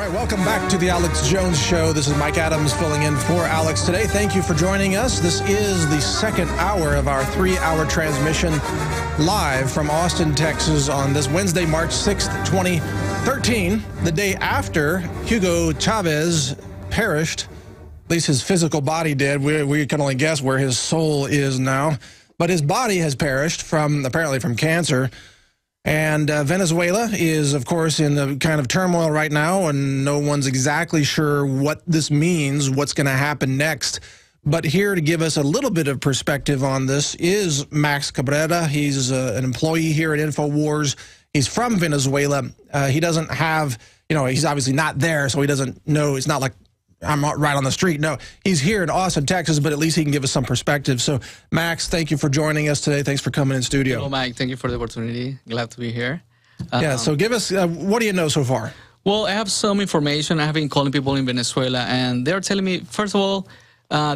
right, welcome back to the Alex Jones Show. This is Mike Adams filling in for Alex today. Thank you for joining us. This is the second hour of our 3-hour transmission live from Austin, Texas on this Wednesday, March 6th, 2013, the day after Hugo Chavez perished. At least his physical body did. We can only guess where his soul is now. But his body has perished apparently from cancer. And Venezuela is, of course, in the kind of turmoil right now, and no one's exactly sure what this means, what's going to happen next. But here to give us a little bit of perspective on this is Max Cabrera. He's an employee here at InfoWars. He's from Venezuela. He doesn't have, he's obviously not there, so he doesn't know. It's not like I'm right on the street. No, he's here in Austin, Texas, but at least he can give us some perspective. So, Max, thank you for joining us today. Thanks for coming in studio. Hello, Mike. Thank you for the opportunity. Glad to be here. Yeah, so give us, what do you know so far? Well, I have some information. I have been calling people in Venezuela, and they're telling me, first of all,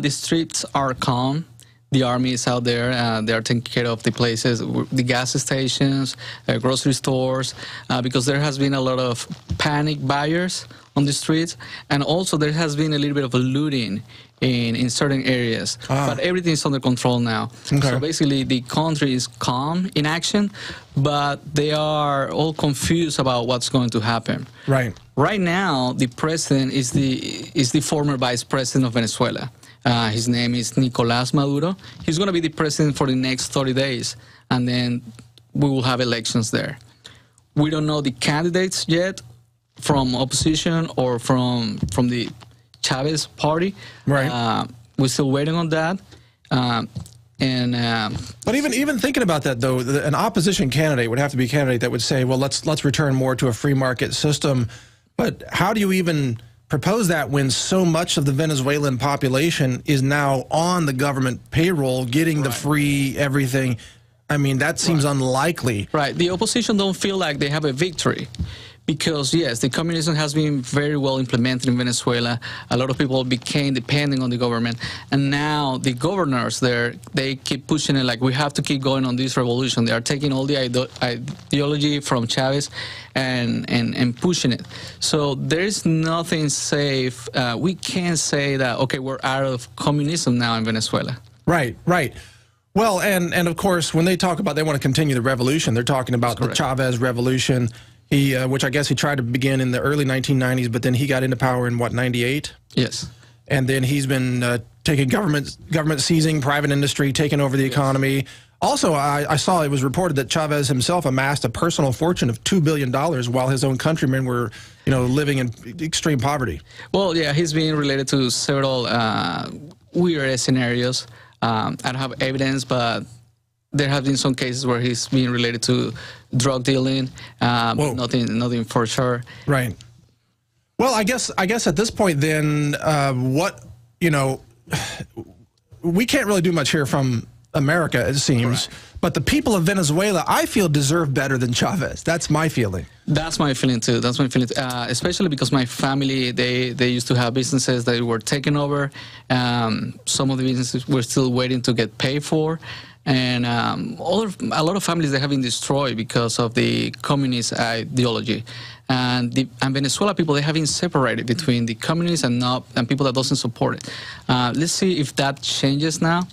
the streets are calm. The army is out there. They are taking care of the places, the gas stations, grocery stores, because there has been a lot of panic buyers on the streets, and also there has been a little bit of a looting in certain areas. But everything is under control now. Okay. So basically, the country is calm in action, but they are all confused about what's going to happen. Right. Right now, the president is the former vice president of Venezuela. His name is Nicolás Maduro. He's going to be the president for the next 30 days, and then we will have elections there. We don't know the candidates yet from opposition or from the Chavez party. Right. We're still waiting on that. But even thinking about that, though, an opposition candidate would have to be a candidate that would say, well, let's return more to a free market system. But how do you even propose that when so much of the Venezuelan population is now on the government payroll, getting the free everything? I mean, that seems unlikely. Right. The opposition don't feel like they have a victory because, yes, the communism has been very well implemented in Venezuela. A lot of people became dependent on the government. And now the governors there, they keep pushing it like we have to keep going on this revolution. They are taking all the ideology from Chavez and pushing it. So there's nothing safe. We can't say that, okay, we're out of communism now in Venezuela. Right, right. Well, and of course, when they talk about they want to continue the revolution, they're talking about the Chavez revolution, which I guess he tried to begin in the early 1990s, but then he got into power in, what, 98? Yes. And then he's been taking government seizing private industry, taking over the economy. Also, I saw it was reported that Chavez himself amassed a personal fortune of $2 billion while his own countrymen were, living in extreme poverty. Well, yeah, he's being related to several weird scenarios. I don't have evidence, but there have been some cases where he's being related to drug dealing. Nothing for sure. Right. Well, I guess at this point, then, we can't really do much here from America, it seems. Correct. But the people of Venezuela, I feel, deserve better than Chavez. That's my feeling. That's my feeling too. That's my feeling, especially because my family, they used to have businesses that were taken over. Some of the businesses were still waiting to get paid for. And a lot of families, they have been destroyed because of the communist ideology. And Venezuela people, they have been separated between the communists and people that doesn't support it. Let's see if that changes now.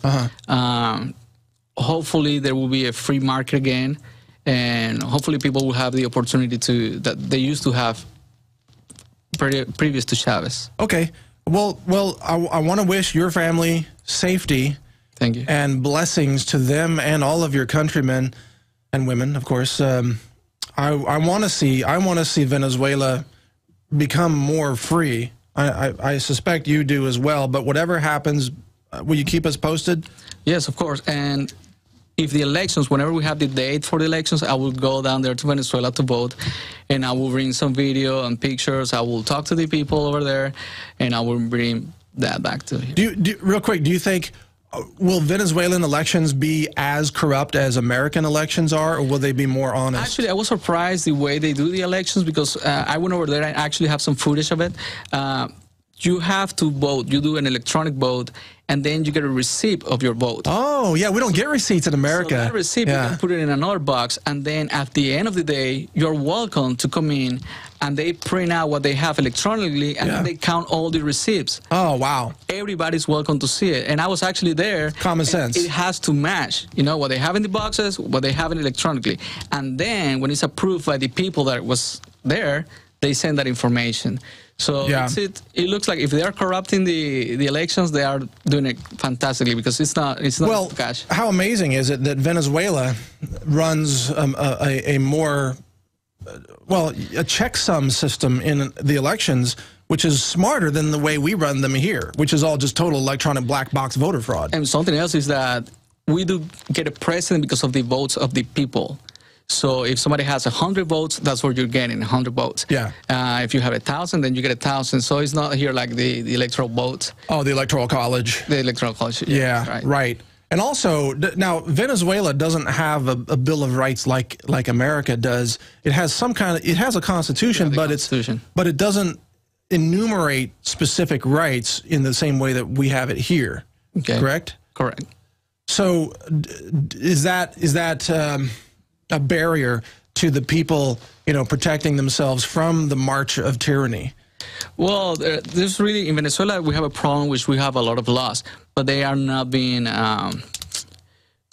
Hopefully there will be a free market again, and hopefully people will have the opportunity that they used to have previous to Chavez. Okay. Well, I want to wish your family safety. Thank you. And blessings to them and all of your countrymen and women, of course. I want to see Venezuela become more free. I suspect you do as well. But whatever happens, will you keep us posted? Yes, of course. And if the elections, whenever we have the date for the elections, I will go down there to Venezuela to vote, and I will bring some video and pictures. I will talk to the people over there, and I will bring that back to you. Real quick, do you think, will Venezuelan elections be as corrupt as American elections are, or will they be more honest? Actually, I was surprised the way they do the elections, because I went over there and actually have some footage of it. you have to vote. You do an electronic vote, and then you get a receipt of your vote. Oh, yeah, we don't get receipts in America. So that receipt, you can put it in another box, and then at the end of the day, you're welcome to come in, and they print out what they have electronically, and then they count all the receipts. Oh, wow. Everybody's welcome to see it. And I was actually there. Common sense. It has to match, you know, what they have in the boxes, what they have in electronically. And then when it's approved by the people that was there, they send that information. So it looks like if they are corrupting the elections, they are doing it fantastically, because it's not cash. How amazing is it that Venezuela runs a more, a checksum system in the elections, which is smarter than the way we run them here, which is all just total electronic black box voter fraud. And something else is that we do get a president because of the votes of the people. So if somebody has 100 votes, that's what you're getting, 100 votes. Yeah. If you have 1,000, then you get 1,000. So it's not here like the electoral votes. Oh, the electoral college. The electoral college. Yeah, right. And also, now Venezuela doesn't have a Bill of Rights like America does. It has some kind of, it has a constitution, but it doesn't enumerate specific rights in the same way that we have it here. Okay. Correct? Correct. So is that a barrier to the people, you know, protecting themselves from the march of tyranny? Well, there's really, in Venezuela, we have a problem which we have a lot of laws, but they are not being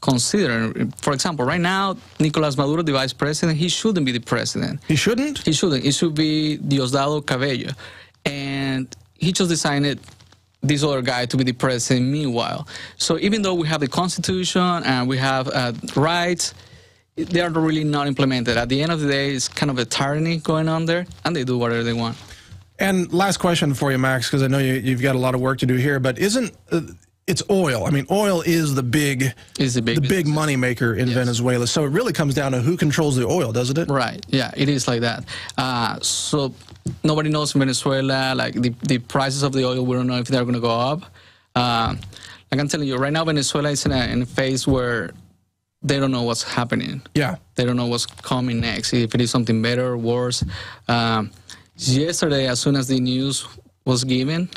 considered. For example, right now, Nicolás Maduro, the vice president, he shouldn't be the president. He shouldn't? He shouldn't. It should be Diosdado Cabello. And he just decided this other guy to be the president meanwhile. So even though we have the Constitution and we have rights, they are really not implemented. At the end of the day, it's kind of a tyranny going on there, and they do whatever they want. And last question for you, Max, because I know you've got a lot of work to do here, but isn't it's oil? I mean, oil is the big money maker in Venezuela. So it really comes down to who controls the oil, doesn't it? Right. Yeah, it is like that. So nobody knows in Venezuela, like the prices of the oil, we don't know if they're going to go up. Like I'm telling you, right now Venezuela is in a phase where they don't know what's happening. Yeah. They don't know what's coming next, if it is something better or worse. Yesterday, as soon as the news was given,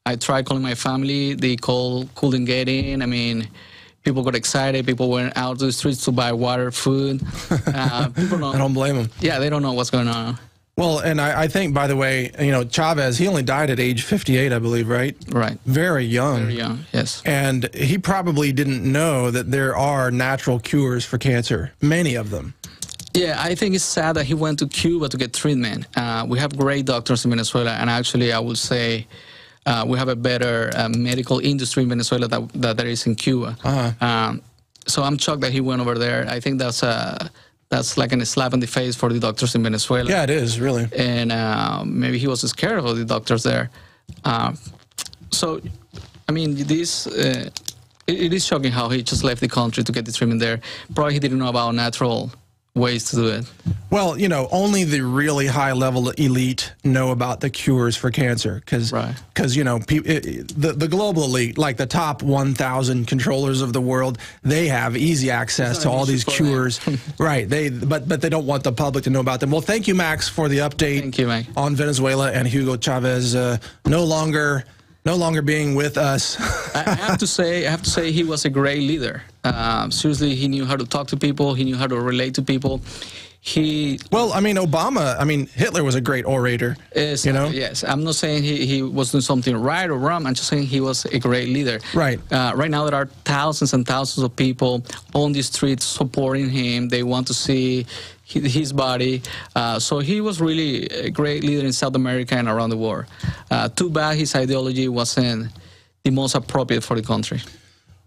I tried calling my family. The call couldn't get in. I mean, people got excited. People went out to the streets to buy water, food. People I don't blame them. Yeah, they don't know what's going on. Well, and I think, by the way, you know, Chavez, he only died at age 58, I believe, right? Right. Very young. Very young, yes. And he probably didn't know that there are natural cures for cancer, many of them. Yeah, I think it's sad that he went to Cuba to get treatment. We have great doctors in Venezuela, and actually I would say we have a better medical industry in Venezuela that there is in Cuba. So I'm shocked that he went over there. I think that's like a slap in the face for the doctors in Venezuela. Yeah, it is, really. And maybe he was scared of the doctors there. So, I mean, it is shocking how he just left the country to get the treatment there. Probably he didn't know about natural ways to do it. Well, you know, only the really high-level elite know about the cures for cancer, because you know, the global elite, like the top 1,000 controllers of the world, they have easy access to all these cures. Right? But they don't want the public to know about them. Well, thank you, Max, for the update. Thank you, Mike. On Venezuela and Hugo Chavez no longer being with us. I have to say he was a great leader. Seriously, he knew how to talk to people. He knew how to relate to people. Well, I mean, Hitler was a great orator. You know? Yes, I'm not saying he was doing something right or wrong. I'm just saying he was a great leader. Right. Right now, there are thousands and thousands of people on the streets supporting him. They want to see his body. So he was really a great leader in South America and around the world. Too bad his ideology wasn't the most appropriate for the country.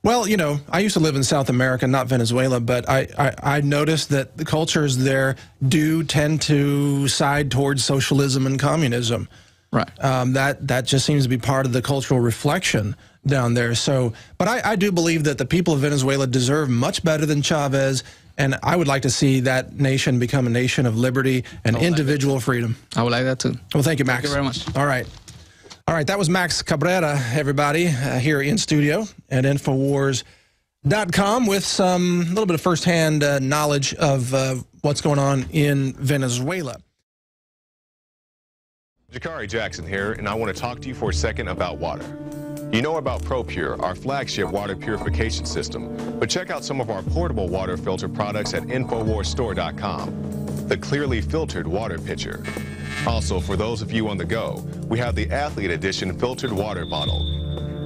Well, you know, I used to live in South America, not Venezuela, but I noticed that the cultures there do tend to side towards socialism and communism. Right. That just seems to be part of the cultural reflection down there. So, but I do believe that the people of Venezuela deserve much better than Chavez, and I would like to see that nation become a nation of liberty and individual freedom. I would like that too. Well, thank you, Max. Thank you very much. All right. All right, that was Max Cabrera, everybody, here in studio at Infowars.com with some little bit of firsthand knowledge of what's going on in Venezuela. Jakari Jackson here, and I want to talk to you for a second about water. You know about ProPure, our flagship water purification system, but check out some of our portable water filter products at InfoWarsStore.com. The clearly filtered water pitcher. Also, for those of you on the go, we have the Athlete Edition filtered water bottle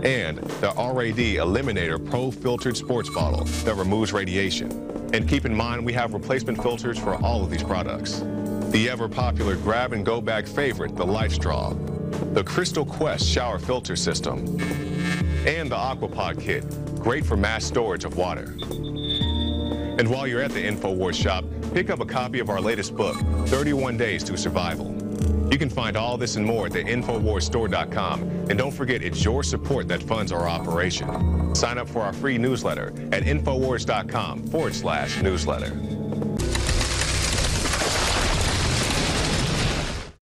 and the RAD Eliminator Pro filtered sports bottle that removes radiation. And keep in mind, we have replacement filters for all of these products. The ever-popular grab-and-go bag favorite, the Life Straw, the Crystal Quest shower filter system, and the Aquapod kit, great for mass storage of water. And while you're at the InfoWars shop, pick up a copy of our latest book, 31 Days to Survival. You can find all this and more at the InfoWarsStore.com, and don't forget it's your support that funds our operation. Sign up for our free newsletter at InfoWars.com/newsletter.